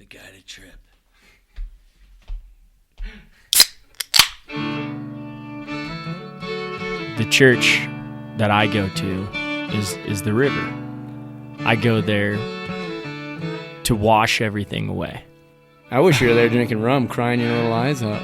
guided trip. The church that I go to is the river. I go there to wash everything away. I wish you were there drinking rum, crying your little eyes out.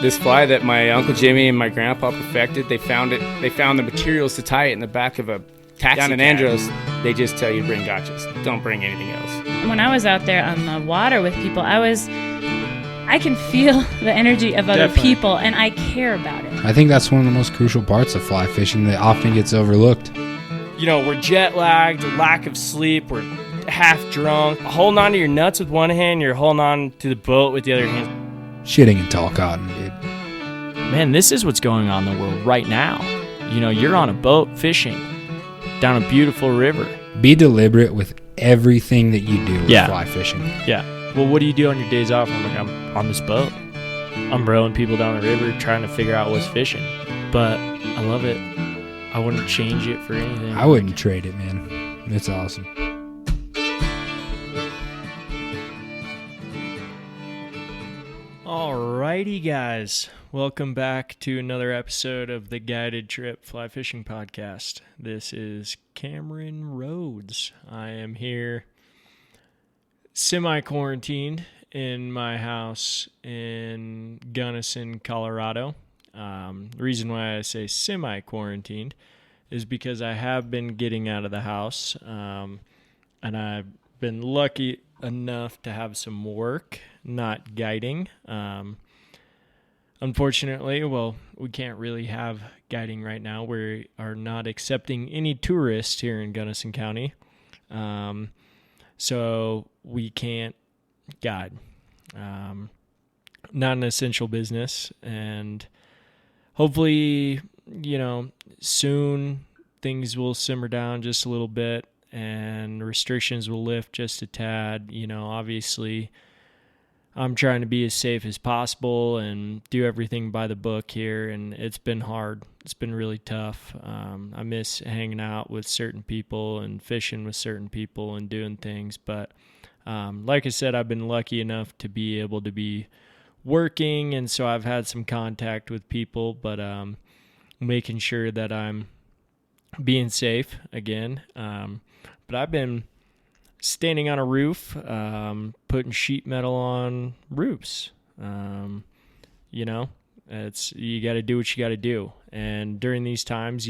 This fly that my Uncle Jimmy and my grandpa perfected, they found the materials to tie it in the back of a taxi down in Andros. They just tell you to bring gotchas. Don't bring anything else. When I was out there on the water with people, I can feel the energy of other people, and I care about it. I think that's one of the most crucial parts of fly fishing that often gets overlooked. You know, we're jet lagged, lack of sleep, we're half drunk. Holding on to your nuts with one hand, you're holding on to the boat with the other hand. Shitting in tall cotton, dude. Man, this is what's going on in the world right now. You know, you're on a boat fishing down a beautiful river. Be deliberate with everything that you do with fly fishing. Yeah. Well, what do you do on your days off? I'm on this boat. I'm rowing people down the river trying to figure out what's fishing. But I love it. I wouldn't change it for anything. I wouldn't trade it, man. It's awesome. Alrighty, guys. Welcome back to another episode of the Guided Trip Fly Fishing Podcast. This is Cameron Rhodes. I am here semi-quarantined in my house in Gunnison, Colorado. The reason why I say semi-quarantined is because I have been getting out of the house, and I've been lucky enough to have some work, not guiding. Unfortunately, we can't really have guiding right now. We are not accepting any tourists here in Gunnison County. So we can't guide. Not an essential business. And hopefully, soon things will simmer down just a little bit and restrictions will lift just a tad. Obviously, I'm trying to be as safe as possible and do everything by the book here, and it's been hard. It's been really tough. I miss hanging out with certain people and fishing with certain people and doing things, but like I said, I've been lucky enough to be able to be working, and so I've had some contact with people, but making sure that I'm being safe again. But I've been standing on a roof, putting sheet metal on roofs. You got to do what you got to do. And during these times,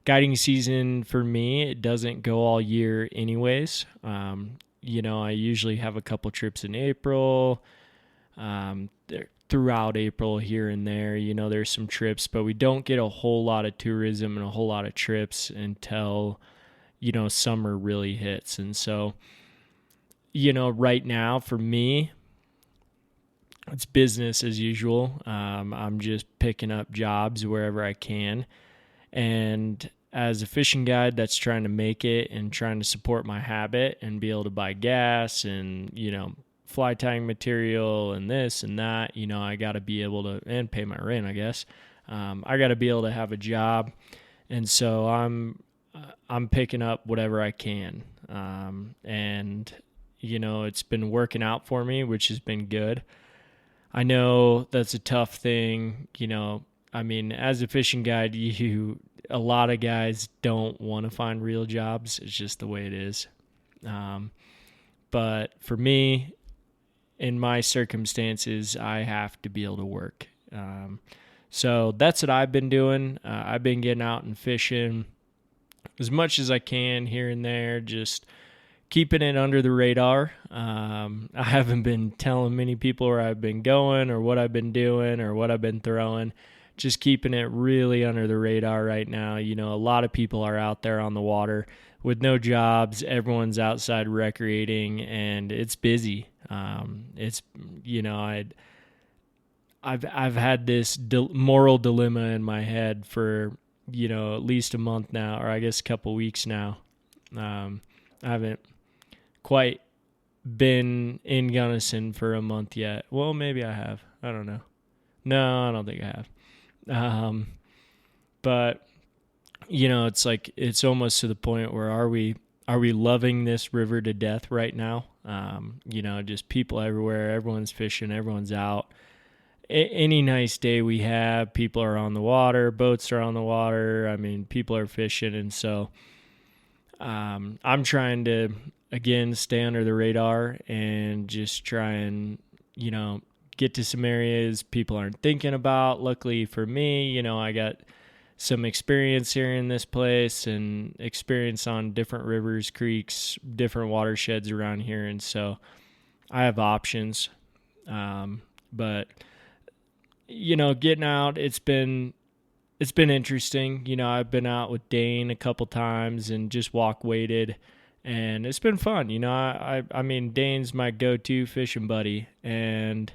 guiding season for me, it doesn't go all year anyways. I usually have a couple trips in April, throughout April here and there. There's some trips, but we don't get a whole lot of tourism and a whole lot of trips until summer really hits. And so, right now for me, it's business as usual. I'm just picking up jobs wherever I can. And as a fishing guide that's trying to make it and trying to support my habit and be able to buy gas and, fly tying material and this and that, I got to be able to, and pay my rent, I guess. I got to be able to have a job. And so I'm picking up whatever I can. And, it's been working out for me, which has been good. I know that's a tough thing. As a fishing guide, a lot of guys don't want to find real jobs. It's just the way it is. But for me, in my circumstances, I have to be able to work. So that's what I've been doing. I've been getting out and fishing as much as I can here and there, just keeping it under the radar. I haven't been telling many people where I've been going or what I've been doing or what I've been throwing. Just keeping it really under the radar right now. A lot of people are out there on the water with no jobs. Everyone's outside recreating, and it's busy. I've had this moral dilemma in my head for at least a month now, or I guess a couple weeks now. I haven't quite been in Gunnison for a month yet. Well, maybe I have. I don't know. No, I don't think I have. But it's like, it's almost to the point where are we are we loving this river to death right now? Just people everywhere. Everyone's fishing. Everyone's out. Any nice day we have, people are on the water. Boats are on the water. I mean, people are fishing. And so I'm trying to, again, stay under the radar and just try and, get to some areas people aren't thinking about. Luckily for me, I got some experience here in this place and experience on different rivers, creeks, different watersheds around here. And so I have options. But, getting out, it's been interesting. I've been out with Dane a couple times and just walk weighted, and it's been fun. I mean, Dane's my go-to fishing buddy, and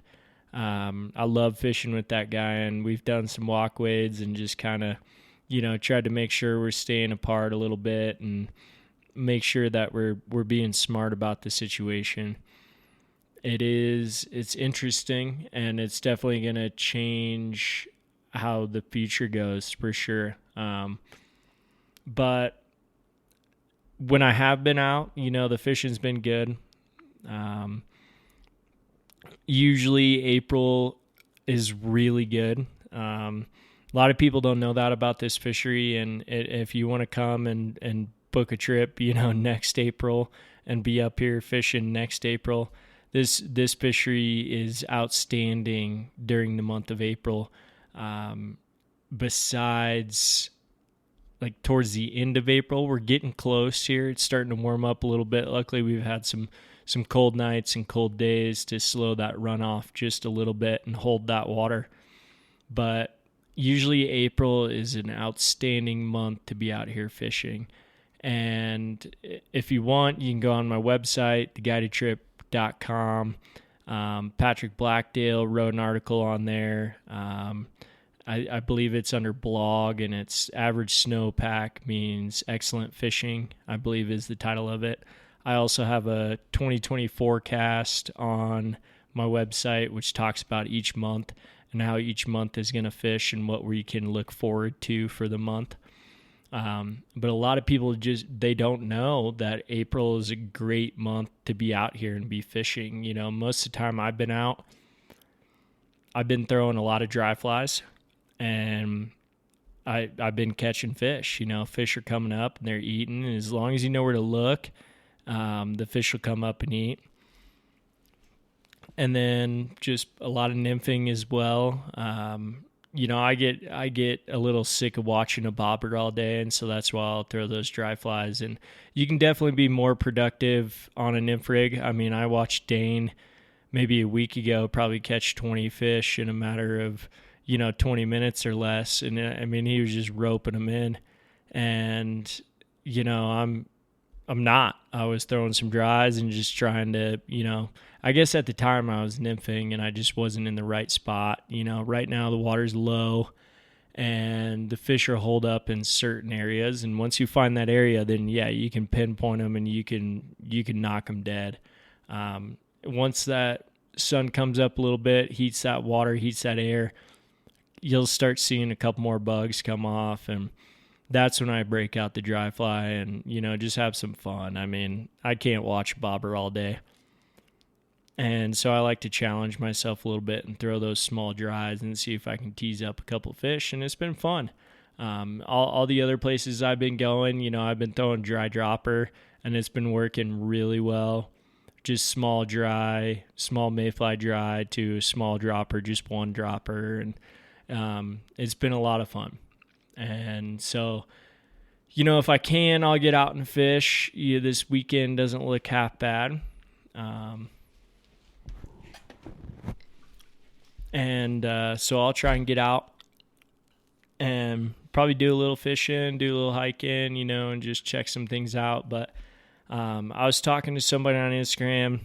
I love fishing with that guy, and we've done some walk wades and just kind of, tried to make sure we're staying apart a little bit and make sure that we're being smart about the situation. It's interesting, and it's definitely going to change how the future goes for sure. But when I have been out, the fishing's been good. Usually April is really good. A lot of people don't know that about this fishery, and if you want to come and book a trip, next April and be up here fishing next April, this fishery is outstanding during the month of April. Besides, like towards the end of April, we're getting close here. It's starting to warm up a little bit. Luckily, we've had some cold nights and cold days to slow that runoff just a little bit and hold that water. But usually April is an outstanding month to be out here fishing. And if you want, you can go on my website, theguidedtrip.com. Patrick Blackdale wrote an article on there. I believe it's under blog, and it's average snowpack means excellent fishing, I believe is the title of it. I also have a 2020 forecast on my website, which talks about each month and how each month is going to fish and what we can look forward to for the month. But a lot of people they don't know that April is a great month to be out here and be fishing. Most of the time I've been out, I've been throwing a lot of dry flies, and I've been catching fish. Fish are coming up and they're eating, and as long as you know where to look, the fish will come up and eat. And then just a lot of nymphing as well. I get a little sick of watching a bobber all day, and so that's why I'll throw those dry flies. And you can definitely be more productive on a nymph rig. I mean, I watched Dane maybe a week ago probably catch 20 fish in a matter of 20 minutes or less, and I mean, he was just roping them in. And I'm not. I was throwing some dries and just trying to, I guess at the time I was nymphing and I just wasn't in the right spot. Right now the water's low and the fish are holed up in certain areas. And once you find that area, then yeah, you can pinpoint them and you can knock them dead. Once that sun comes up a little bit, heats that water, heats that air, you'll start seeing a couple more bugs come off, and that's when I break out the dry fly and, just have some fun. I mean, I can't watch bobber all day. And so I like to challenge myself a little bit and throw those small dries and see if I can tease up a couple fish, and it's been fun. All the other places I've been going, I've been throwing dry dropper, and it's been working really well. Just small dry, small mayfly dry to small dropper, just one dropper, and it's been a lot of fun. And so, if I can, I'll get out and fish. This weekend doesn't look half bad. So I'll try and get out and probably do a little fishing, do a little hiking, and just check some things out. But I was talking to somebody on Instagram,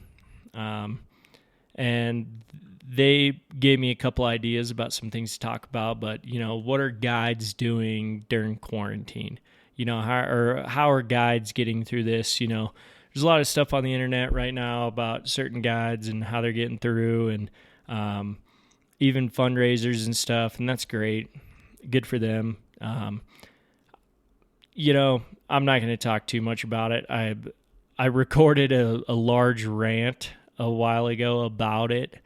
and they gave me a couple ideas about some things to talk about. But, what are guides doing during quarantine? How are guides getting through this? There's a lot of stuff on the internet right now about certain guides and how they're getting through, and even fundraisers and stuff, and that's great. Good for them. I'm not going to talk too much about it. I recorded a large rant a while ago about it.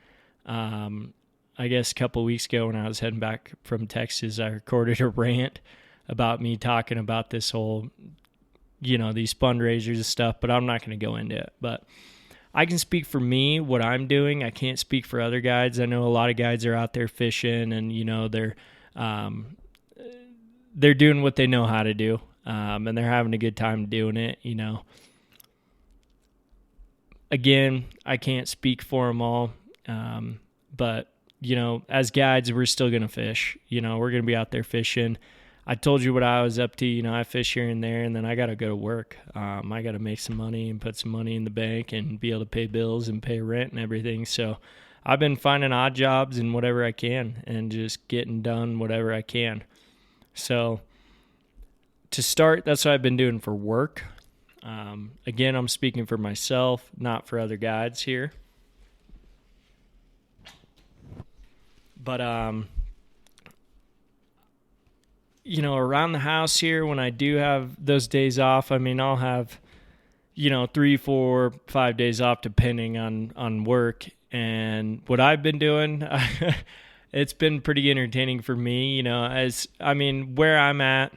I guess a couple of weeks ago when I was heading back from Texas, I recorded a rant about me talking about this whole, these fundraisers and stuff, but I'm not going to go into it. But I can speak for me, what I'm doing. I can't speak for other guides. I know a lot of guides are out there fishing and, they're doing what they know how to do. And they're having a good time doing it, Again, I can't speak for them all. But, as guides, we're still going to fish. We're going to be out there fishing. I told you what I was up to. I fish here and there, and then I got to go to work. I got to make some money and put some money in the bank and be able to pay bills and pay rent and everything. So I've been finding odd jobs and whatever I can and just getting done whatever I can. So to start, that's what I've been doing for work. Again, I'm speaking for myself, not for other guides here. But, around the house here, when I do have those days off, I'll have, 3, 4, 5 days off depending on work. And what I've been doing, it's been pretty entertaining for me, where I'm at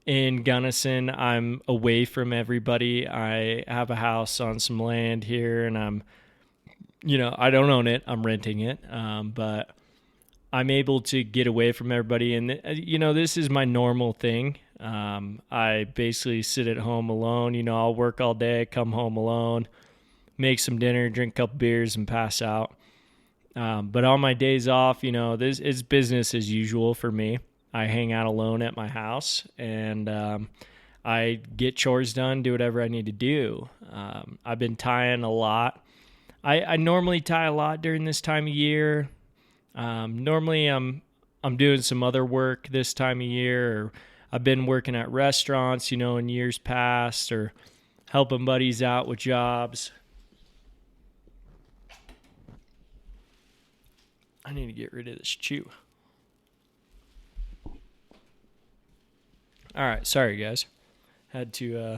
in Gunnison, I'm away from everybody. I have a house on some land here and I don't own it. I'm renting it. But I'm able to get away from everybody. And, this is my normal thing. I basically sit at home alone. I'll work all day, come home alone, make some dinner, drink a couple beers, and pass out. But on my days off, this is business as usual for me. I hang out alone at my house, and I get chores done, do whatever I need to do. I've been tying a lot. I normally tie a lot during this time of year. Normally I'm doing some other work this time of year, or I've been working at restaurants, in years past, or helping buddies out with jobs. I need to get rid of this chew. All right, sorry guys. Had to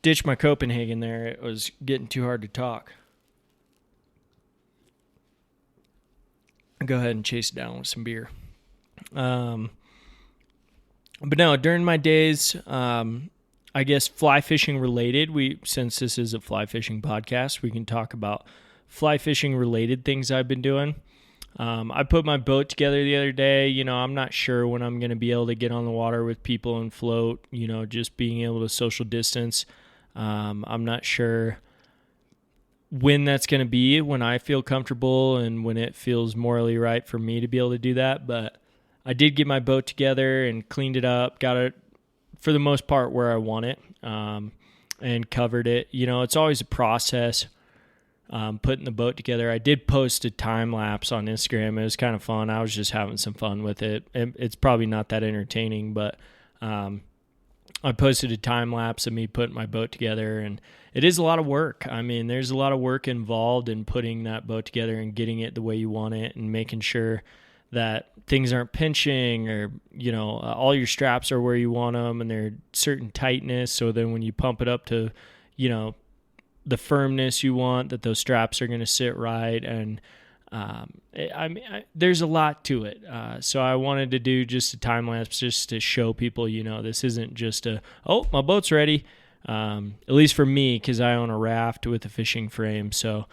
ditch my Copenhagen there. It was getting too hard to talk. Go ahead and chase it down with some beer. But no, during my days, I guess fly fishing related, since this is a fly fishing podcast, we can talk about fly fishing related things I've been doing. I put my boat together the other day. I'm not sure when I'm going to be able to get on the water with people and float, just being able to social distance. I'm not sure when that's going to be, when I feel comfortable and when it feels morally right for me to be able to do that. But I did get my boat together and cleaned it up, got it for the most part where I want it, and covered it. It's always a process. Putting the boat together. I did post a time lapse on Instagram. It was kind of fun. I was just having some fun with it. It's probably not that entertaining, but I posted a time lapse of me putting my boat together, and it is a lot of work. There's a lot of work involved in putting that boat together and getting it the way you want it, and making sure that things aren't pinching, or all your straps are where you want them and they're certain tightness. So then when you pump it up to the firmness you want, that those straps are going to sit right. And there's a lot to it. So I wanted to do just a time lapse just to show people, this isn't just my boat's ready. At least for me, because I own a raft with a fishing frame. So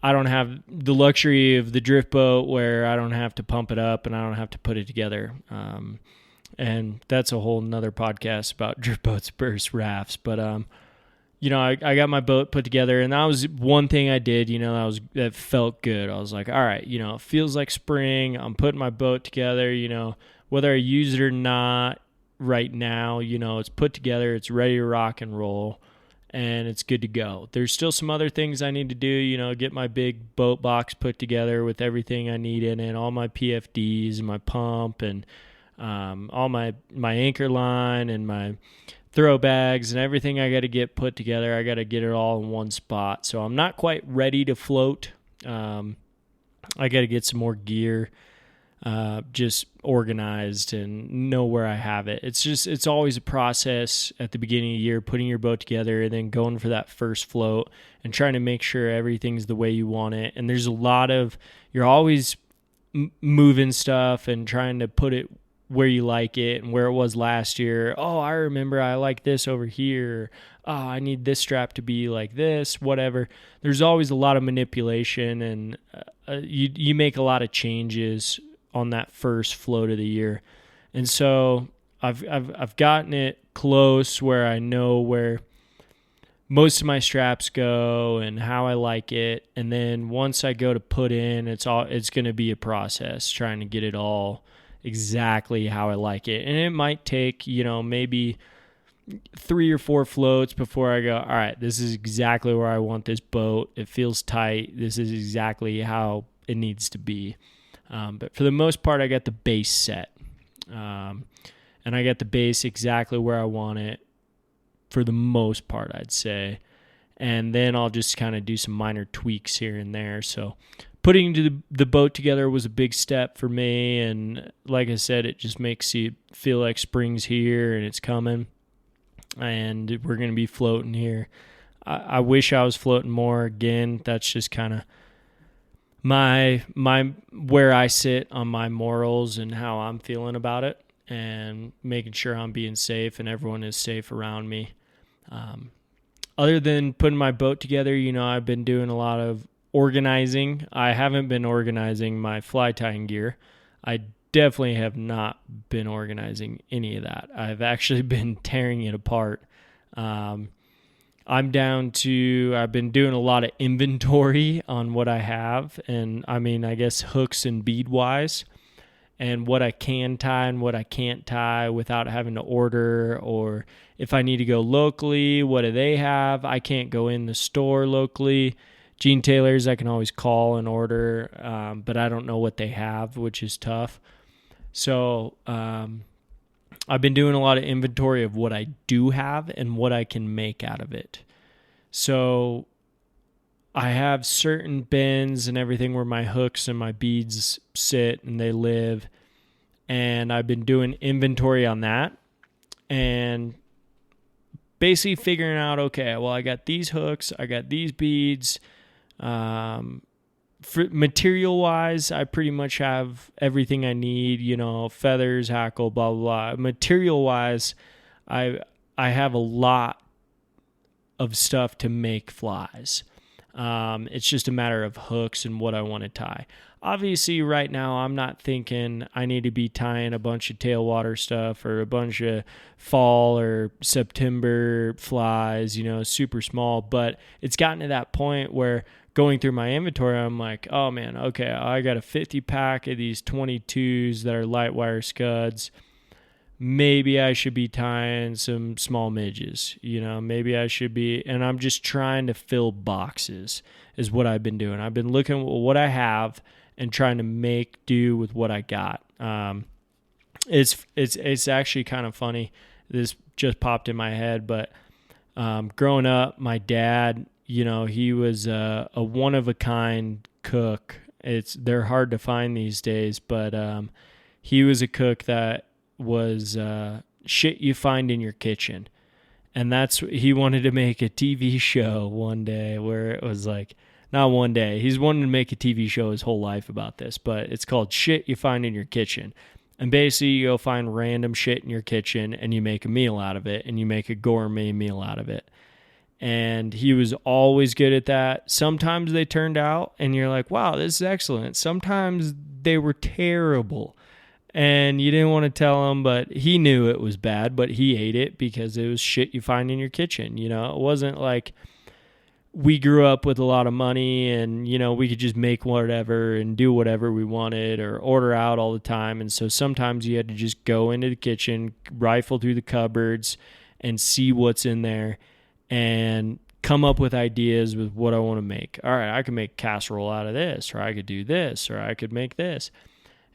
I don't have the luxury of the drift boat where I don't have to pump it up and I don't have to put it together. And that's a whole nother podcast about drift boats versus rafts. But, I got my boat put together, and that was one thing I did, that felt good. I was like, all right, it feels like spring. I'm putting my boat together, whether I use it or not right now, it's put together, it's ready to rock and roll, and it's good to go. There's still some other things I need to do, get my big boat box put together with everything I need in it, all my PFDs and my pump and all my anchor line and my throw bags and everything I got to get put together. I got to get it all in one spot. So I'm not quite ready to float. I got to get some more gear. just organized and know where I have it. It's always a process at the beginning of the year, putting your boat together and then going for that first float and trying to make sure everything's the way you want it. And there's a lot of, you're always moving stuff and trying to put it where you like it and where it was last year. Oh, I remember I like this over here. Oh, I need this strap to be like this, whatever. There's always a lot of manipulation, and you make a lot of changes on that first float of the year. And so I've gotten it close where I know where most of my straps go and how I like it. And then once I go to put in, it's going to be a process trying to get it all exactly how I like it. And it might take, maybe 3 or 4 floats before I go, all right, this is exactly where I want this boat. It feels tight. This is exactly how it needs to be. But for the most part, I got the base set. And I got the base exactly where I want it for the most part, I'd say. And then I'll just kind of do some minor tweaks here and there. So putting the boat together was a big step for me. And like I said, it just makes you feel like spring's here and it's coming. And we're going to be floating here. I wish I was floating more. Again, that's just kind of my where I sit on my morals and how I'm feeling about it, and making sure I'm being safe and everyone is safe around me. Other than putting my boat together, I've been doing a lot of organizing. I haven't been organizing my fly tying gear. I definitely have not been organizing any of that. I've actually been tearing it apart. I've been doing a lot of inventory on what I have, and I guess hooks and bead wise, and what I can tie and what I can't tie without having to order, or if I need to go locally, what do they have? I can't go in the store locally. Gene Taylor's I can always call and order, but I don't know what they have, which is tough. So I've been doing a lot of inventory of what I do have and what I can make out of it. So I have certain bins and everything where my hooks and my beads sit and they live. And I've been doing inventory on that and basically figuring out, okay, well, I got these hooks, I got these beads. For material-wise, I pretty much have everything I need, feathers, hackle, blah, blah, blah. Material-wise, I have a lot of stuff to make flies. It's just a matter of hooks and what I want to tie. Obviously, right now, I'm not thinking I need to be tying a bunch of tailwater stuff or a bunch of fall or September flies, super small. But it's gotten to that point where going through my inventory, I'm like, oh, man, okay, I got a 50 pack of these 22s that are light wire scuds. Maybe I should be tying some small midges, maybe I should be, and I'm just trying to fill boxes is what I've been doing. I've been looking at what I have and trying to make do with what I got. It's actually kind of funny. This just popped in my head, but growing up, my dad, he was a one-of-a-kind cook. They're hard to find these days, but he was a cook that was shit you find in your kitchen. And he wanted to make a TV show one day where it was like, not one day, he's wanted to make a TV show his whole life about this, but it's called Shit You Find in Your Kitchen. And basically you go find random shit in your kitchen and you make a meal out of it, and you make a gourmet meal out of it. And he was always good at that. Sometimes they turned out and you're like, wow, this is excellent. Sometimes they were terrible and you didn't want to tell him, but he knew it was bad, but he ate it because it was shit you find in your kitchen. It wasn't like we grew up with a lot of money and, we could just make whatever and do whatever we wanted or order out all the time. And so sometimes you had to just go into the kitchen, rifle through the cupboards and see what's in there and come up with ideas with what I want to make. All right, I could make casserole out of this, or I could do this, or I could make this.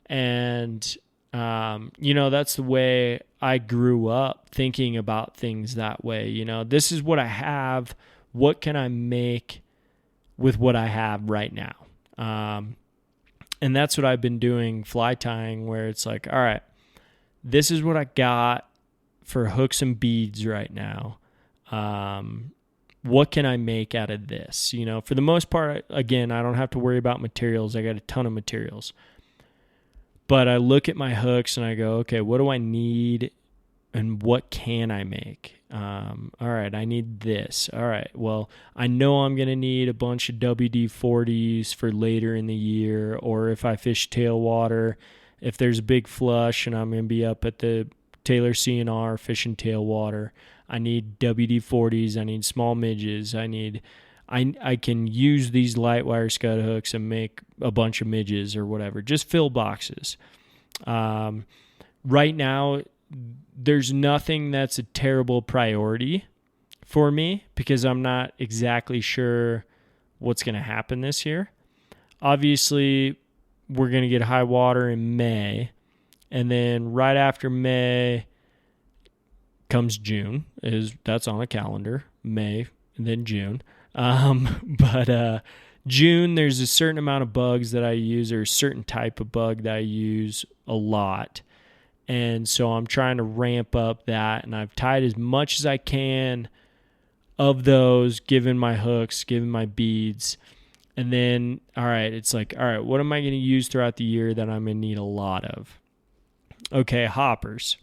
And, that's the way I grew up, thinking about things that way. This is what I have. What can I make with what I have right now? And that's what I've been doing fly tying, where it's like, all right, this is what I got for hooks and beads right now. What can I make out of this? You know, for the most part, again, I don't have to worry about materials. I got a ton of materials. But I look at my hooks and I go, okay, what do I need and what can I make? All right, I need this. All right, well, I know I'm going to need a bunch of WD-40s for later in the year, or if I fish tailwater, if there's a big flush and I'm going to be up at the Taylor CNR fishing tailwater, I need WD-40s, I need small midges, I can use these light wire scud hooks and make a bunch of midges or whatever. Just fill boxes. Right now, there's nothing that's a terrible priority for me because I'm not exactly sure what's going to happen this year. Obviously, we're going to get high water in May, and then right after May comes June. That's on a calendar. May and then June. But June, there's a certain amount of bugs that I use, or a certain type of bug that I use a lot. And so I'm trying to ramp up that, and I've tied as much as I can of those, given my hooks, given my beads. And then, all right, it's like, all right, what am I going to use throughout the year that I'm going to need a lot of? Okay, hoppers.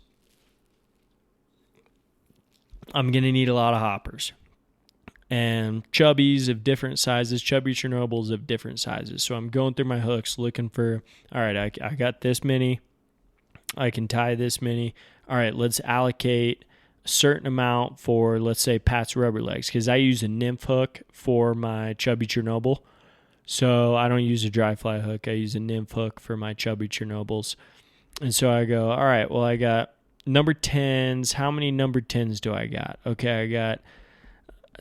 I'm going to need a lot of hoppers. And chubbies of different sizes, chubby Chernobyls of different sizes. So I'm going through my hooks looking for, all right, I got this many. I can tie this many. All right, let's allocate a certain amount for, let's say, Pat's rubber legs, because I use a nymph hook for my chubby Chernobyl. So I don't use a dry fly hook. I use a nymph hook for my chubby Chernobyls. And so I go, all right, well, I got number 10s. How many number 10s do I got? Okay, I got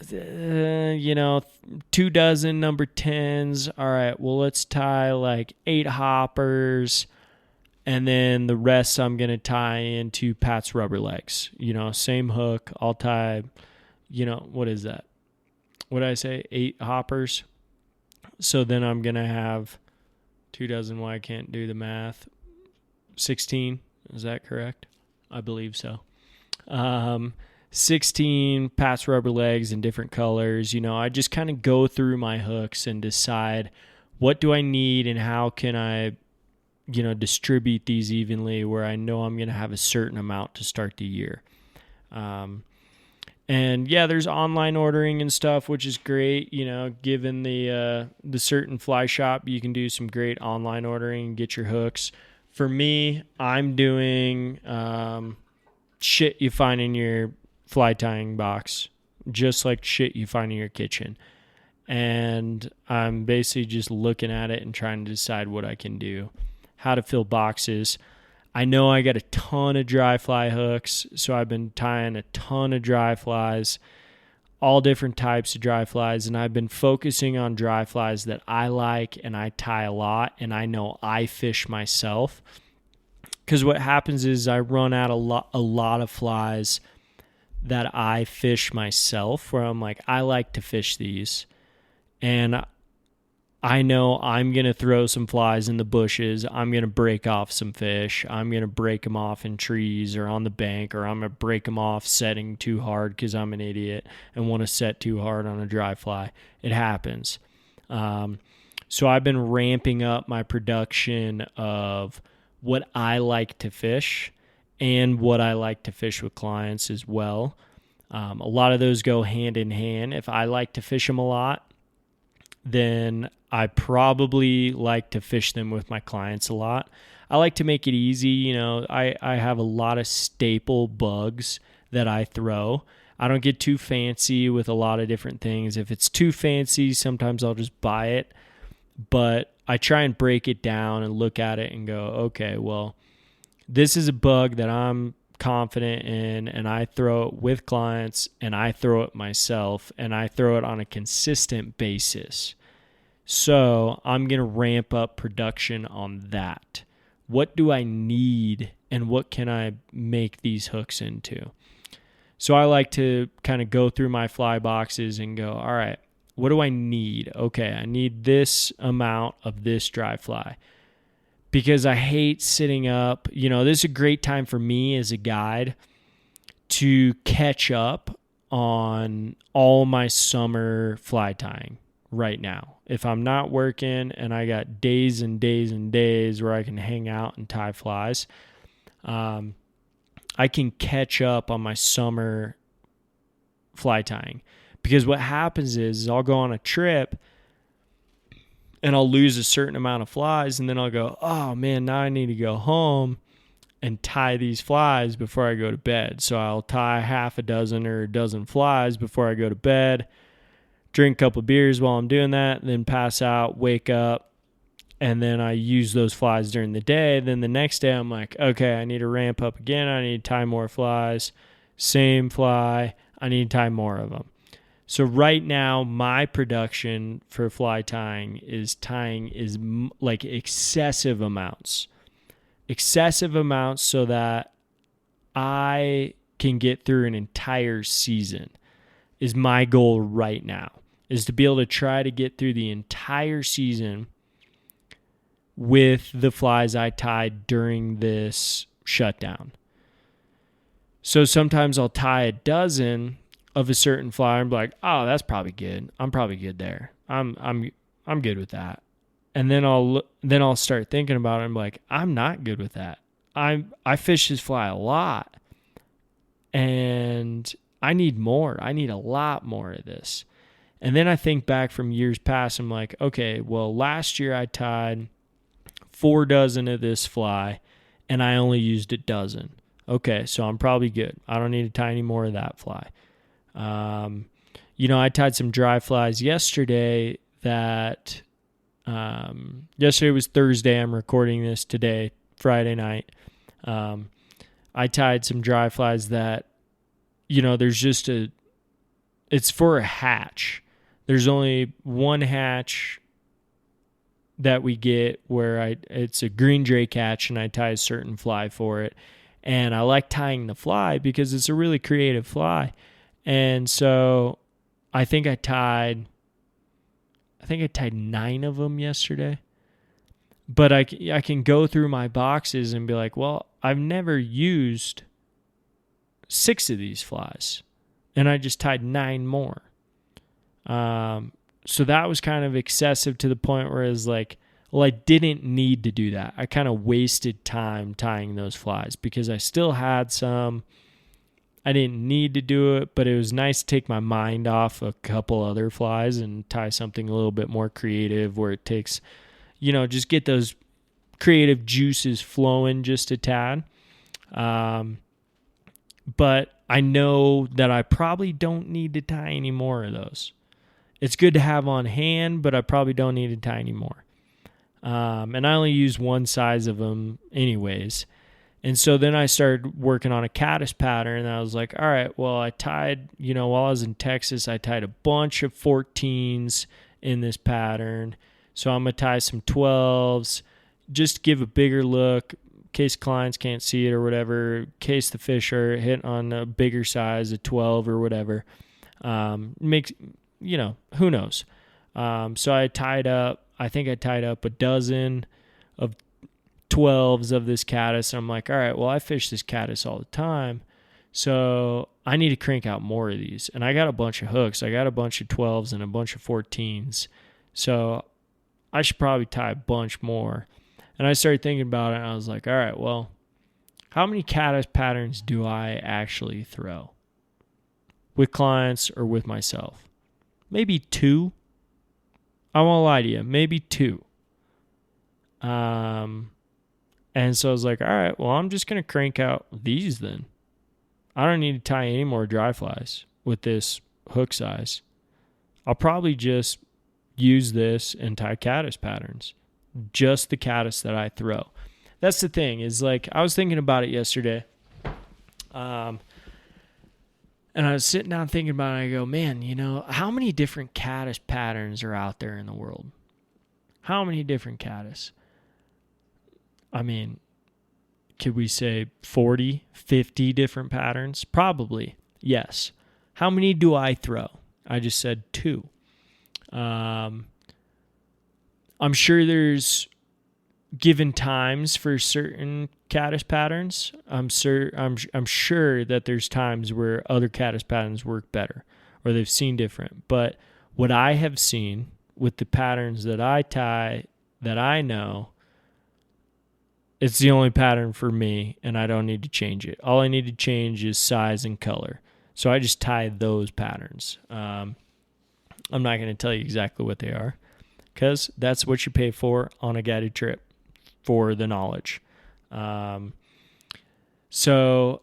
24 number 10s. All right, well, let's tie like 8 hoppers, and then the rest I'm going to tie into Pat's rubber legs. You know, same hook. I'll tie, what is that? What did I say? 8 hoppers. So then I'm going to have 24, well, I can't do the math. 16. Is that correct? I believe so. 16 Pat's rubber legs in different colors. I just kind of go through my hooks and decide what do I need and how can I, distribute these evenly where I know I'm going to have a certain amount to start the year. And yeah, there's online ordering and stuff, which is great. Given the certain fly shop, you can do some great online ordering and get your hooks. For me, I'm doing shit you find in your fly tying box, just like shit you find in your kitchen. And I'm basically just looking at it and trying to decide what I can do, how to fill boxes. I know I got a ton of dry fly hooks, so I've been tying a ton of dry flies, all different types of dry flies, and I've been focusing on dry flies that I like and I tie a lot, and I know I fish myself. Because what happens is I run out a lot of flies that I fish myself, where I'm like, I like to fish these, and I know I'm going to throw some flies in the bushes. I'm going to break off some fish. I'm going to break them off in trees or on the bank, or I'm going to break them off setting too hard because I'm an idiot and want to set too hard on a dry fly. It happens. So I've been ramping up my production of what I like to fish and what I like to fish with clients as well. A lot of those go hand in hand. If I like to fish them a lot, then I probably like to fish them with my clients a lot. I like to make it easy. I have a lot of staple bugs that I throw. I don't get too fancy with a lot of different things. If it's too fancy, sometimes I'll just buy it. But I try and break it down and look at it and go, okay, well, this is a bug that I'm confident in, and I throw it with clients, and I throw it myself, and I throw it on a consistent basis. So I'm going to ramp up production on that. What do I need, and what can I make these hooks into? So I like to kind of go through my fly boxes and go, all right, what do I need? Okay, I need this amount of this dry fly. because I hate sitting up. This is a great time for me as a guide to catch up on all my summer fly tying right now. If I'm not working and I got days and days and days where I can hang out and tie flies, I can catch up on my summer fly tying. Because what happens is I'll go on a trip and I'll lose a certain amount of flies, and then I'll go, oh man, now I need to go home and tie these flies before I go to bed. So I'll tie half a dozen or a dozen flies before I go to bed, drink a couple of beers while I'm doing that, then pass out, wake up, and then I use those flies during the day. Then the next day I'm like, okay, I need to ramp up again. I need to tie more flies. Same fly. I need to tie more of them. So right now, my production for fly tying is like excessive amounts so that I can get through an entire season is my goal right now, is to be able to try to get through the entire season with the flies I tied during this shutdown. So sometimes I'll tie a dozen of a certain fly and be like, oh, that's probably good. I'm probably good there. I'm good with that. And then I'll start thinking about it. I'm like, I'm not good with that. I fish this fly a lot, and I need more. I need a lot more of this. And then I think back from years past. I'm like, okay, well, last year I tied 4 dozen of this fly, and I only used a dozen. Okay, so I'm probably good. I don't need to tie any more of that fly. I tied some dry flies yesterday that, yesterday was Thursday. I'm recording this today, Friday night. I tied some dry flies that, there's just it's for a hatch. There's only one hatch that we get where it's a green drake hatch, and I tie a certain fly for it. And I like tying the fly because it's a really creative fly. And so I think I tied 9 of them yesterday. But I can go through my boxes and be like, well, I've never used 6 of these flies, and I just tied 9 more. So that was kind of excessive to the point where it was like, well, I didn't need to do that. I kind of wasted time tying those flies because I still had some. I didn't need to do it, but it was nice to take my mind off a couple other flies and tie something a little bit more creative where it takes, just get those creative juices flowing just a tad. But I know that I probably don't need to tie any more of those. It's good to have on hand, but I probably don't need to tie any more. And I only use one size of them anyways. And so then I started working on a caddis pattern, and I was like, all right, well, I tied, while I was in Texas, I tied a bunch of 14s in this pattern. So I'm going to tie some 12s, just to give a bigger look, in case clients can't see it or whatever, in case the fish are hit on a bigger size, a 12 or whatever. Makes, who knows? So I tied up a dozen of 12s of this caddis. I'm like, all right, well, I fish this caddis all the time, so I need to crank out more of these. And I got a bunch of hooks. I got a bunch of 12s and a bunch of 14s. So I should probably tie a bunch more. And I started thinking about it, and I was like, all right, well, how many caddis patterns do I actually throw with clients or with myself? Maybe 2. I won't lie to you, maybe 2. And so I was like, all right, well, I'm just going to crank out these then. I don't need to tie any more dry flies with this hook size. I'll probably just use this and tie caddis patterns. Just the caddis that I throw. That's the thing, is like, I was thinking about it yesterday. And I was sitting down thinking about it, and I go, man, how many different caddis patterns are out there in the world? How many different caddis? I mean, could we say 40, 50 different patterns? Probably, yes. How many do I throw? I just said 2. I'm sure there's given times for certain caddis patterns. I'm sure that there's times where other caddis patterns work better or they've seen different. But what I have seen with the patterns that I tie that I know, it's the only pattern for me, and I don't need to change it. All I need to change is size and color. So I just tie those patterns. I'm not going to tell you exactly what they are because that's what you pay for on a guided trip, for the knowledge. So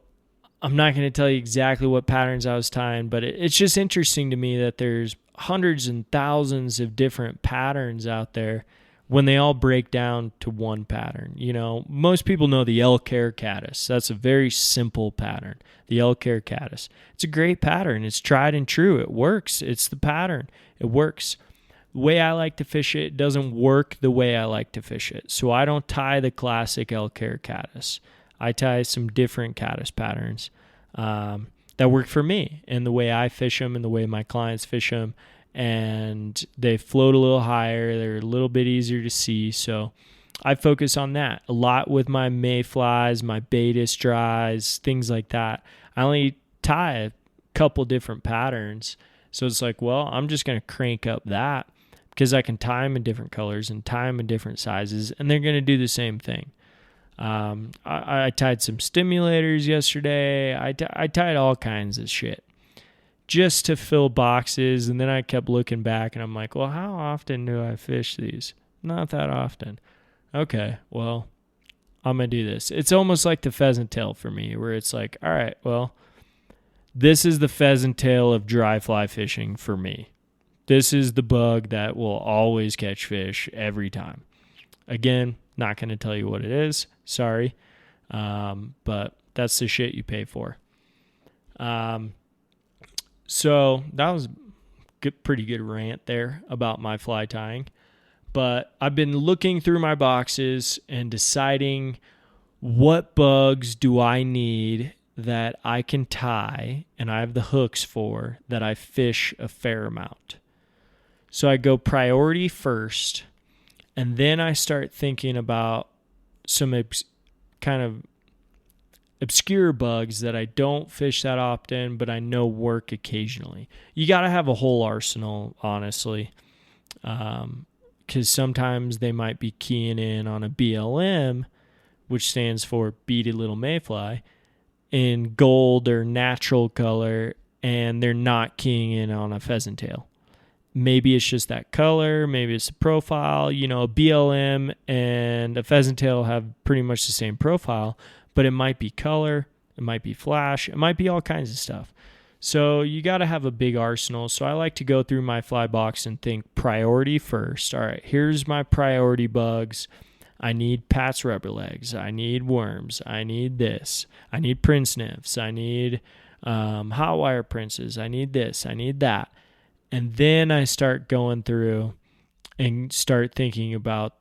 I'm not going to tell you exactly what patterns I was tying, but it's just interesting to me that there's hundreds and thousands of different patterns out there when they all break down to one pattern. You know, most people know the L-Care caddis. That's a very simple pattern, the L-Care caddis. It's a great pattern. It's tried and true. It works. It's the pattern. It works. The way I like to fish it doesn't work the way I like to fish it. So I don't tie the classic L-Care caddis. I tie some different caddis patterns that work for me and the way I fish them and the way my clients fish them. And they float a little higher. They're a little bit easier to see. So I focus on that a lot with my mayflies, my Baetis dries, things like that. I only tie a couple different patterns. So it's like, well, I'm just going to crank up that because I can tie them in different colors and tie them in different sizes, and they're going to do the same thing. I tied some stimulators yesterday. I tied all kinds of shit just to fill boxes, and then I kept looking back, and I'm like, well, how often do I fish these? Not that often. Okay, well, I'm going to do this. It's almost like the pheasant tail for me, where it's like, all right, well, this is the pheasant tail of dry fly fishing for me. This is the bug that will always catch fish every time. Again, not going to tell you what it is. Sorry. But that's the shit you pay for. So that was a pretty good rant there about my fly tying. But I've been looking through my boxes and deciding what bugs do I need that I can tie and I have the hooks for that I fish a fair amount. So I go priority first, and then I start thinking about some kind of obscure bugs that I don't fish that often, but I know work occasionally. You got to have a whole arsenal, honestly, because sometimes they might be keying in on a BLM, which stands for beaded little mayfly, in gold or natural color, and they're not keying in on a pheasant tail. Maybe it's just that color, maybe it's the profile. You know, a BLM and a pheasant tail have pretty much the same profile, but it might be color, it might be flash, it might be all kinds of stuff. So you got to have a big arsenal. So I like to go through my fly box and think priority first. All right, here's my priority bugs. I need Pat's rubber legs. I need worms. I need this. I need prince nymphs. I need hot wire princes. I need this. I need that. And then I start going through and start thinking about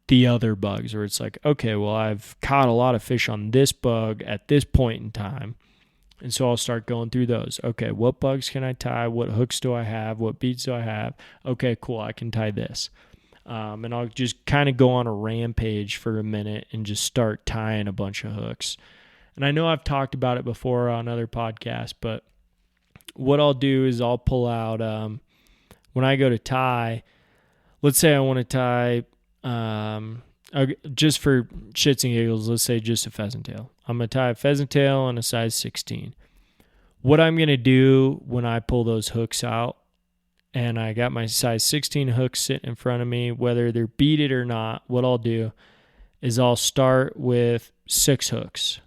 the other bugs where it's like, okay, well, I've caught a lot of fish on this bug at this point in time. And so I'll start going through those. Okay, what bugs can I tie? What hooks do I have? What beads do I have? Okay, cool, I can tie this. And I'll just kind of go on a rampage for a minute and just start tying a bunch of hooks. And I know I've talked about it before on other podcasts, but what I'll do is I'll pull out, when I go to tie, let's say I want to tie, just for shits and giggles, let's say just a pheasant tail. I'm going to tie a pheasant tail on a size 16. What I'm going to do when I pull those hooks out, and I got my size 16 hooks sitting in front of me, whether they're beaded or not, what I'll do is I'll start with 6 hooks.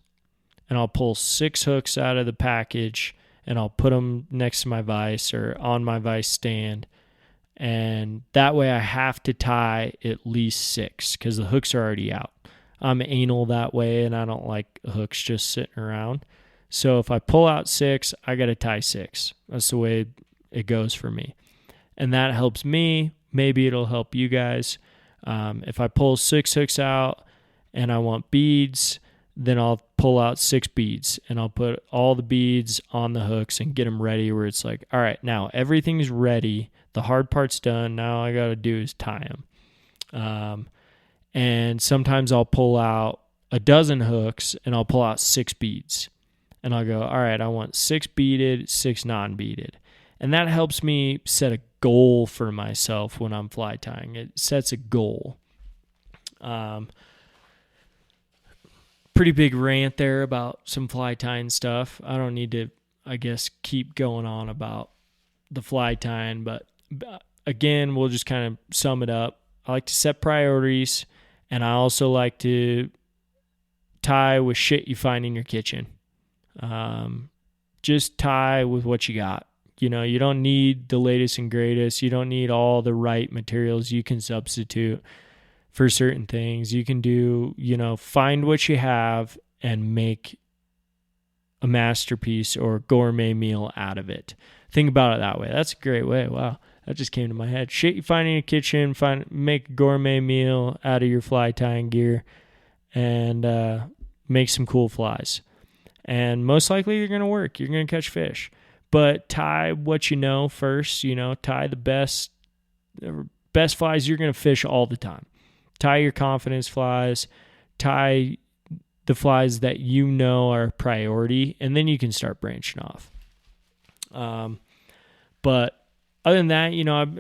And I'll pull 6 hooks out of the package, and I'll put them next to my vise or on my vise stand. And that way I have to tie at least 6 because the hooks are already out. I'm anal that way, and I don't like hooks just sitting around. So if I pull out 6, I got to tie 6. That's the way it goes for me. And that helps me. Maybe it'll help you guys. If I pull 6 hooks out and I want beads, then I'll pull out 6 beads and I'll put all the beads on the hooks and get them ready where it's like, all right, now everything's ready. The hard part's done. Now all I got to do is tie them. And sometimes I'll pull out a dozen hooks and I'll pull out 6 beads. And I'll go, all right, I want 6 beaded, 6 non-beaded. And that helps me set a goal for myself when I'm fly tying. It sets a goal. Pretty big rant there about some fly tying stuff. I don't need to, I guess, keep going on about the fly tying, but again, we'll just kind of sum it up. I like to set priorities, and I also like to tie with shit you find in your kitchen. Just tie with what you got. You know, you don't need the latest and greatest. You don't need all the right materials. You can substitute for certain things. You can do, you know, find what you have and make a masterpiece or gourmet meal out of it. Think about it that way. That's a great way. Wow. That just came to my head. Shit you find in your kitchen, make a gourmet meal out of your fly tying gear, and make some cool flies. And most likely you're going to work. You're going to catch fish. But tie what you know first. You know, tie the best flies you're going to fish all the time. Tie your confidence flies. Tie the flies that you know are a priority, and then you can start branching off. But other than that, you know, I've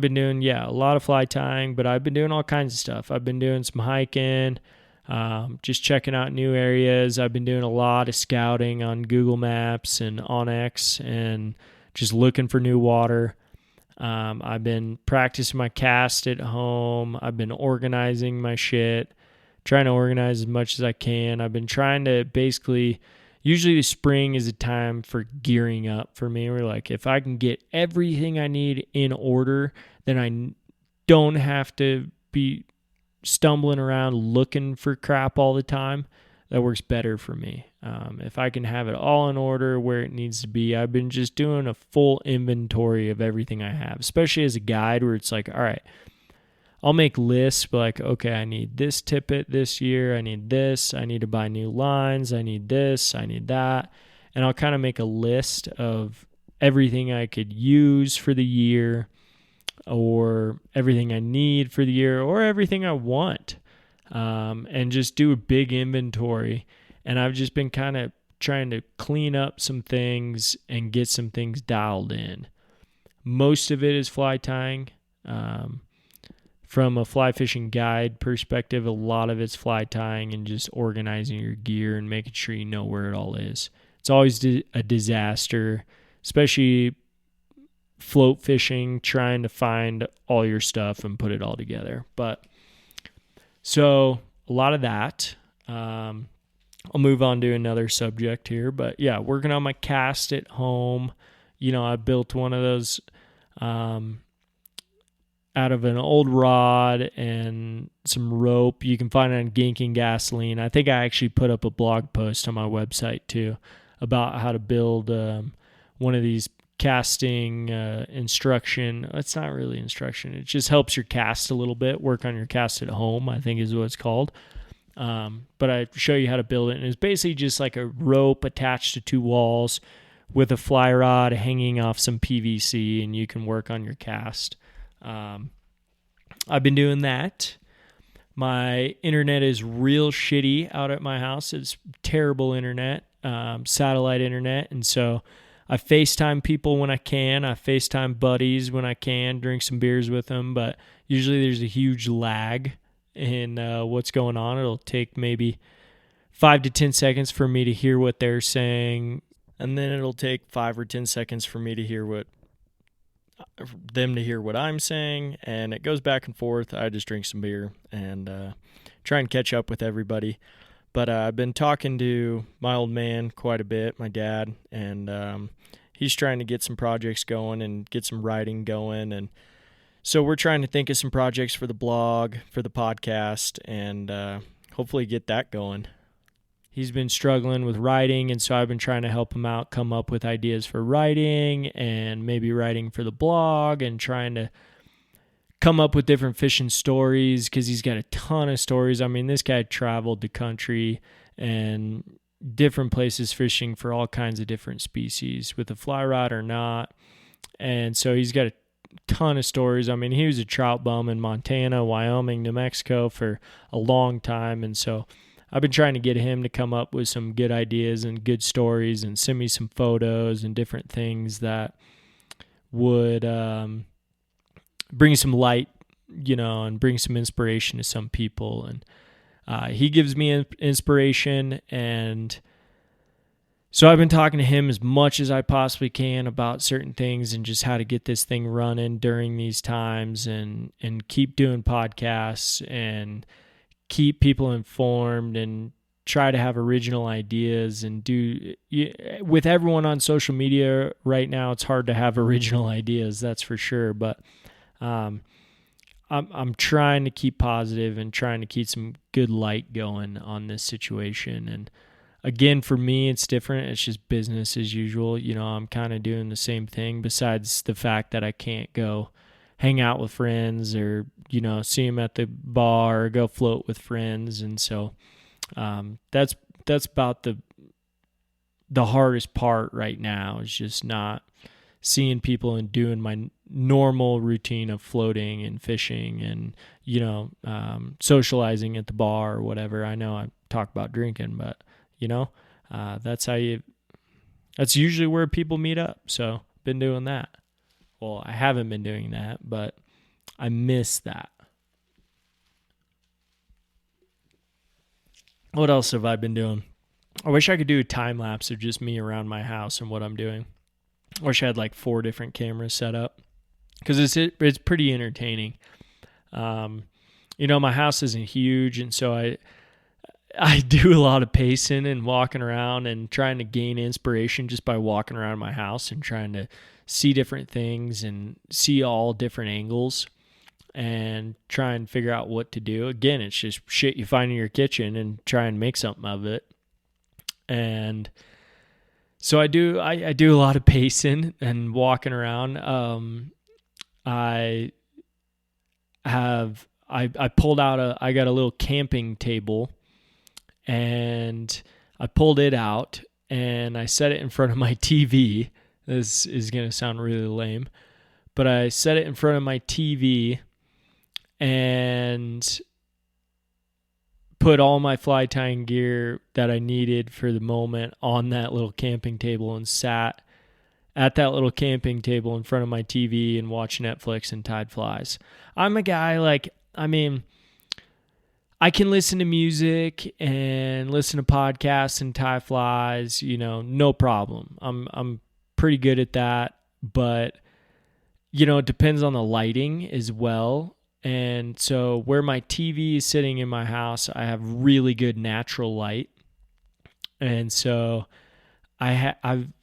been doing, a lot of fly tying, but I've been doing all kinds of stuff. I've been doing some hiking, just checking out new areas. I've been doing a lot of scouting on Google Maps and Onyx and just looking for new water. I've been practicing my cast at home. I've been organizing my shit, trying to organize as much as I can. I've been trying to usually the spring is a time for gearing up for me. We're like, if I can get everything I need in order, then I don't have to be stumbling around looking for crap all the time. That works better for me. If I can have it all in order where it needs to be, I've been just doing a full inventory of everything I have, especially as a guide where it's like, all right, I'll make lists, but like, okay, I need this tippet this year. I need this. I need to buy new lines. I need this. I need that. And I'll kind of make a list of everything I could use for the year, or everything I need for the year, or everything I want. And just do a big inventory. And I've just been kind of trying to clean up some things and get some things dialed in. Most of it is fly tying. From a fly fishing guide perspective, a lot of it's fly tying and just organizing your gear and making sure you know where it all is. It's always a disaster, especially float fishing, trying to find all your stuff and put it all together. But so a lot of that. I'll move on to another subject here, but yeah, working on my cast at home. You know, I built one of those out of an old rod and some rope. You can find it on Ginking Gasoline. I think I actually put up a blog post on my website too about how to build one of these casting instruction. It's not really instruction. It just helps your cast a little bit, work on your cast at home, I think is what it's called. But I show you how to build it. And it's basically just like a rope attached to 2 walls with a fly rod hanging off some PVC, and you can work on your cast. I've been doing that. My internet is real shitty out at my house. It's terrible internet, satellite internet. And so I FaceTime people when I can. I FaceTime buddies when I can, drink some beers with them. But usually there's a huge lag in what's going on. It'll take maybe 5 to 10 seconds for me to hear what they're saying. And then it'll take 5 or 10 seconds for me to hear what I'm saying, and it goes back and forth. I just drink some beer and try and catch up with everybody. But I've been talking to my old man quite a bit, my dad, and he's trying to get some projects going and get some writing going. And so we're trying to think of some projects for the blog, for the podcast, and hopefully get that going. He's been struggling with writing, and so I've been trying to help him out, come up with ideas for writing and maybe writing for the blog, and trying to come up with different fishing stories because he's got a ton of stories. I mean, this guy traveled the country and different places fishing for all kinds of different species with a fly rod or not. And so he's got ton of stories. I mean, he was a trout bum in Montana, Wyoming, New Mexico for a long time. And so I've been trying to get him to come up with some good ideas and good stories and send me some photos and different things that would bring some light, and bring some inspiration to some people. And he gives me inspiration. And so I've been talking to him as much as I possibly can about certain things and just how to get this thing running during these times, and keep doing podcasts and keep people informed and try to have original ideas. And with everyone on social media right now, it's hard to have original ideas, that's for sure. But I'm trying to keep positive and trying to keep some good light going on this situation. And again, for me, it's different. It's just business as usual. I'm kind of doing the same thing, besides the fact that I can't go hang out with friends or, see them at the bar or go float with friends. And so that's about the hardest part right now, is just not seeing people and doing my normal routine of floating and fishing and, socializing at the bar or whatever. I know I talk about drinking, but that's usually where people meet up. So been doing that. Well, I haven't been doing that, but I miss that. What else have I been doing? I wish I could do a time lapse of just me around my house and what I'm doing. I wish I had like 4 different cameras set up, because it's pretty entertaining. My house isn't huge, and so I do a lot of pacing and walking around and trying to gain inspiration just by walking around my house and trying to see different things and see all different angles and try and figure out what to do. Again, it's just shit you find in your kitchen and try and make something of it. And so I do a lot of pacing and walking around. I pulled out I got a little camping table, and I pulled it out and I set it in front of my TV. This is going to sound really lame, but I set it in front of my TV and put all my fly tying gear that I needed for the moment on that little camping table, and sat at that little camping table in front of my TV and watched Netflix and tied flies. I'm a guy I can listen to music and listen to podcasts and tie flies, no problem. I'm pretty good at that, but it depends on the lighting as well. And so where my TV is sitting in my house, I have really good natural light. And so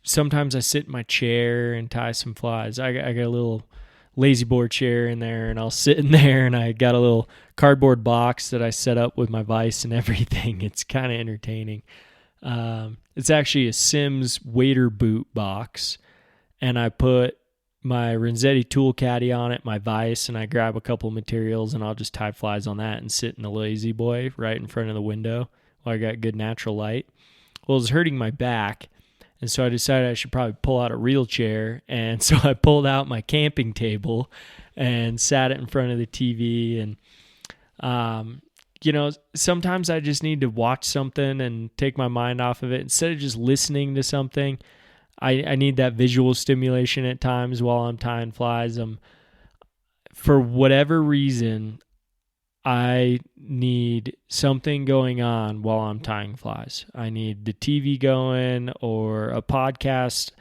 sometimes I sit in my chair and tie some flies. I got a little lazy boy chair in there, and I'll sit in there, and I got a little cardboard box that I set up with my vise and everything. It's kind of entertaining. It's actually a Sims wader boot box, and I put my Renzetti tool caddy on it, my vise, and I grab a couple materials, and I'll just tie flies on that and sit in the lazy boy right in front of the window while I got good natural light. Well, it was hurting my back, and so I decided I should probably pull out a real chair, and so I pulled out my camping table and sat it in front of the TV. And sometimes I just need to watch something and take my mind off of it instead of just listening to something. I need that visual stimulation at times while I'm tying flies. For whatever reason, I need something going on while I'm tying flies. I need the TV going, or a podcast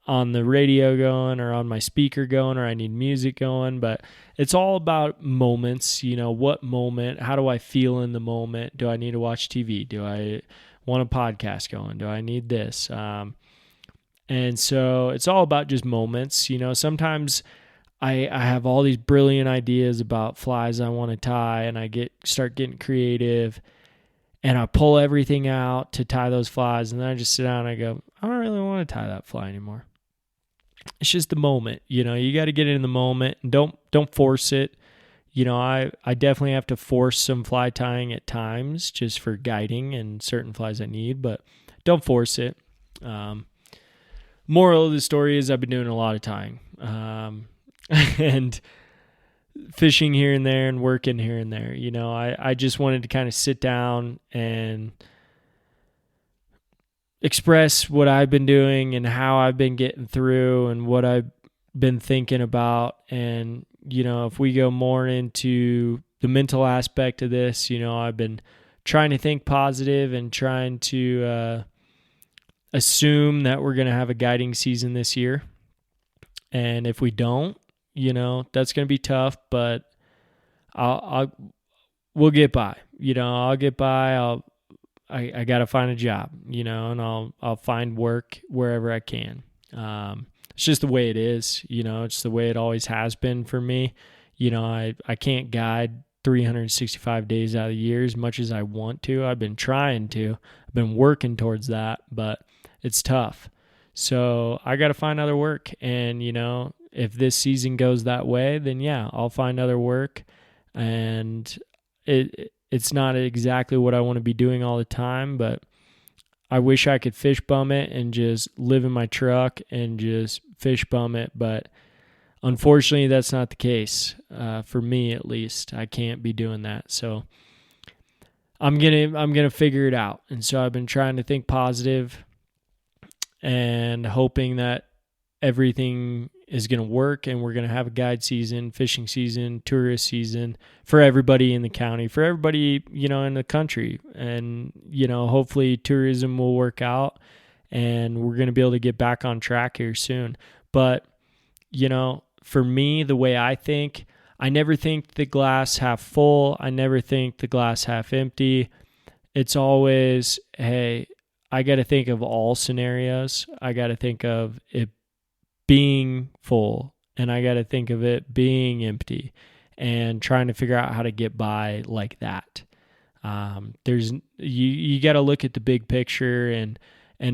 on the radio going, or on my speaker going, or I need music going. But it's all about moments. What moment? How do I feel in the moment? Do I need to watch TV? Do I want a podcast going? Do I need this? And so it's all about just moments. Sometimes I have all these brilliant ideas about flies I want to tie, and I start getting creative, and I pull everything out to tie those flies, and then I just sit down and I go, I don't really want to tie that fly anymore. It's just the moment. You got to get in the moment, and don't force it. I definitely have to force some fly tying at times just for guiding and certain flies I need, but don't force it. Moral of the story is I've been doing a lot of tying. and fishing here and there and working here and there. You know, I just wanted to kind of sit down and express what I've been doing and how I've been getting through and what I've been thinking about. And, you know, if we go more into the mental aspect of this, you know, I've been trying to think positive and trying to assume that we're going to have a guiding season this year. And if we don't, you know, that's going to be tough, but we'll get by. You know, I'll get by. I got to find a job, you know, and I'll find work wherever I can. It's just the way it is, you know, it's the way it always has been for me. You know, I can't guide 365 days out of the year as much as I want to. I've been trying to. I've been working towards that, but it's tough. So I got to find other work. And, you know, if this season goes that way, then yeah, I'll find other work. And it's not exactly what I want to be doing all the time, but I wish I could fish bum it and just live in my truck and just fish bum it. But unfortunately, that's not the case for me, at least. I can't be doing that. So I'm gonna figure it out. And so I've been trying to think positive and hoping that everything is going to work and we're going to have a guide season, fishing season, tourist season for everybody in the county, for everybody, you know, in the country. And, you know, hopefully tourism will work out and we're going to be able to get back on track here soon. But, you know, for me, the way I think, I never think the glass half full. I never think the glass half empty. It's always, hey, I got to think of all scenarios. I got to think of it being full and I got to think of it being empty and trying to figure out how to get by like that. You got to look at the big picture and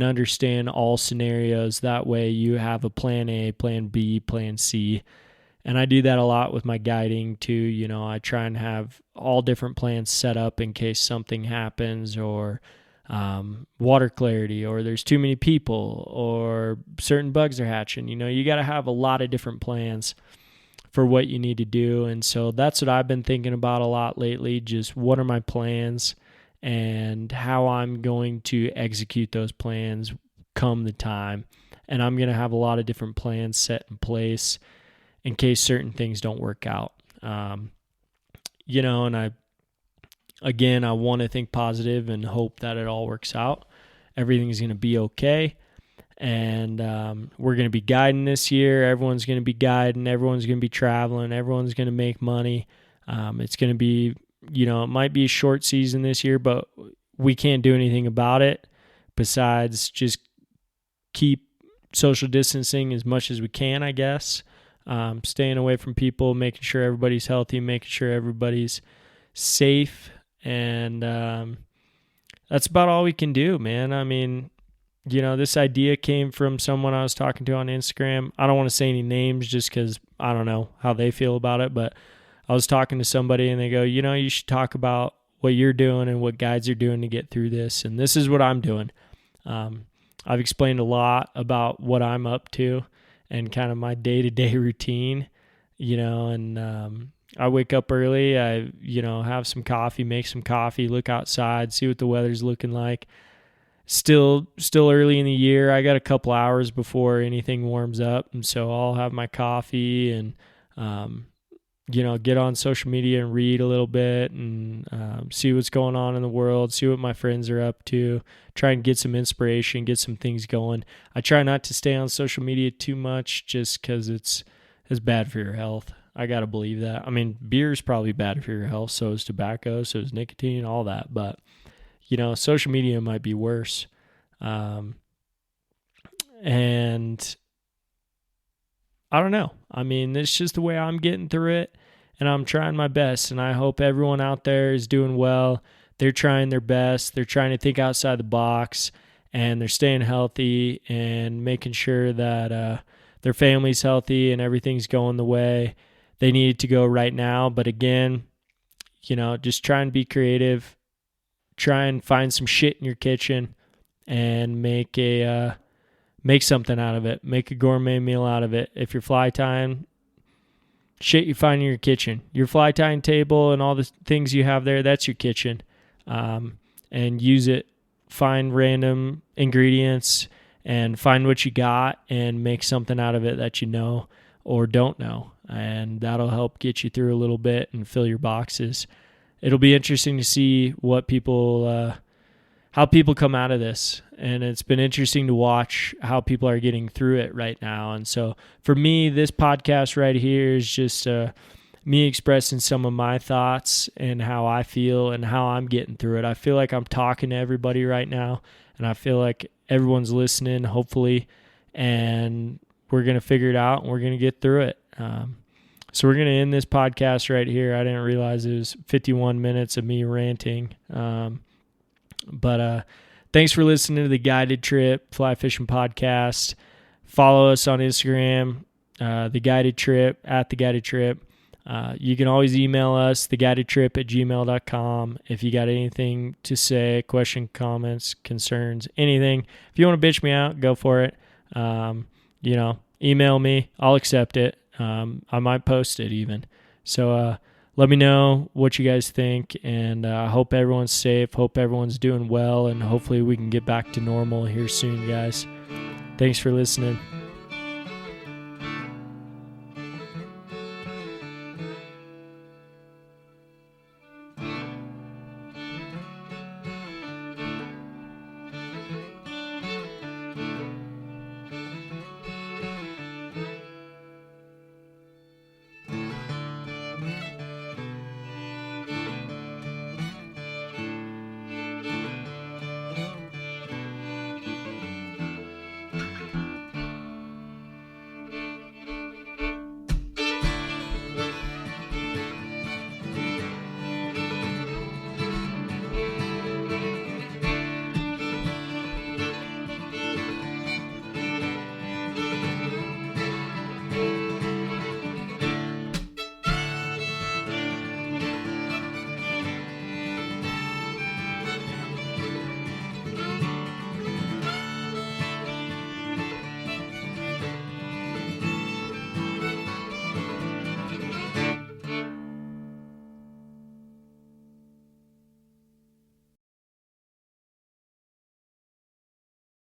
understand all scenarios. That way you have a plan A, plan B, plan C. And I do that a lot with my guiding too. You know, I try and have all different plans set up in case something happens or water clarity or there's too many people or certain bugs are hatching. You know, you got to have a lot of different plans for what you need to do. And so that's what I've been thinking about a lot lately. Just what are my plans and how I'm going to execute those plans come the time. And I'm going to have a lot of different plans set in place in case certain things don't work out. You know, and I want to think positive and hope that it all works out. Everything's going to be okay. And we're going to be guiding this year. Everyone's going to be guiding. Everyone's going to be traveling. Everyone's going to make money. It's going to be, you know, it might be a short season this year, but we can't do anything about it besides just keep social distancing as much as we can, I guess. Staying away from people, making sure everybody's healthy, making sure everybody's safe. And that's about all we can do, man. I mean, you know, this idea came from someone I was talking to on Instagram. I don't want to say any names just because I don't know how they feel about it, but I was talking to somebody and they go, you know, you should talk about what you're doing and what guides are doing to get through this. And this is what I'm doing. I've explained a lot about what I'm up to and kind of my day-to-day routine, you know, and I wake up early, I, you know, have some coffee, make some coffee, look outside, see what the weather's looking like. Still early in the year. I got a couple hours before anything warms up. And so I'll have my coffee and, you know, get on social media and read a little bit and see what's going on in the world, see what my friends are up to, try and get some inspiration, get some things going. I try not to stay on social media too much just because it's bad for your health. I got to believe that. I mean, beer is probably bad for your health. So is tobacco. So is nicotine, all that. But, you know, social media might be worse. And I don't know. I mean, it's just the way I'm getting through it. And I'm trying my best. And I hope everyone out there is doing well. They're trying their best. They're trying to think outside the box. And they're staying healthy and making sure that their family's healthy and everything's going the way they need it to go right now. But again, you know, just try and be creative. Try and find some shit in your kitchen and make something out of it. Make a gourmet meal out of it. If you're fly tying, shit you find in your kitchen. Your fly tying table and all the things you have there, that's your kitchen. And use it. Find random ingredients and find what you got and make something out of it that you know or don't know. And that'll help get you through a little bit and fill your boxes. It'll be interesting to see what people, how people come out of this. And it's been interesting to watch how people are getting through it right now. And so for me, this podcast right here is just me expressing some of my thoughts and how I feel and how I'm getting through it. I feel like I'm talking to everybody right now, and I feel like everyone's listening, hopefully, and we're going to figure it out and we're going to get through it. So we're going to end this podcast right here. I didn't realize it was 51 minutes of me ranting. But thanks for listening to the Guided Trip Fly Fishing Podcast. Follow us on Instagram, The Guided Trip, at The Guided Trip. You can always email us, theguidedtrip@gmail.com. If you got anything to say, question, comments, concerns, anything. If you want to bitch me out, go for it. Email me. I'll accept it. I might post it even. So let me know what you guys think, and I hope everyone's safe, hope everyone's doing well, and hopefully we can get back to normal here soon, guys. Thanks for listening.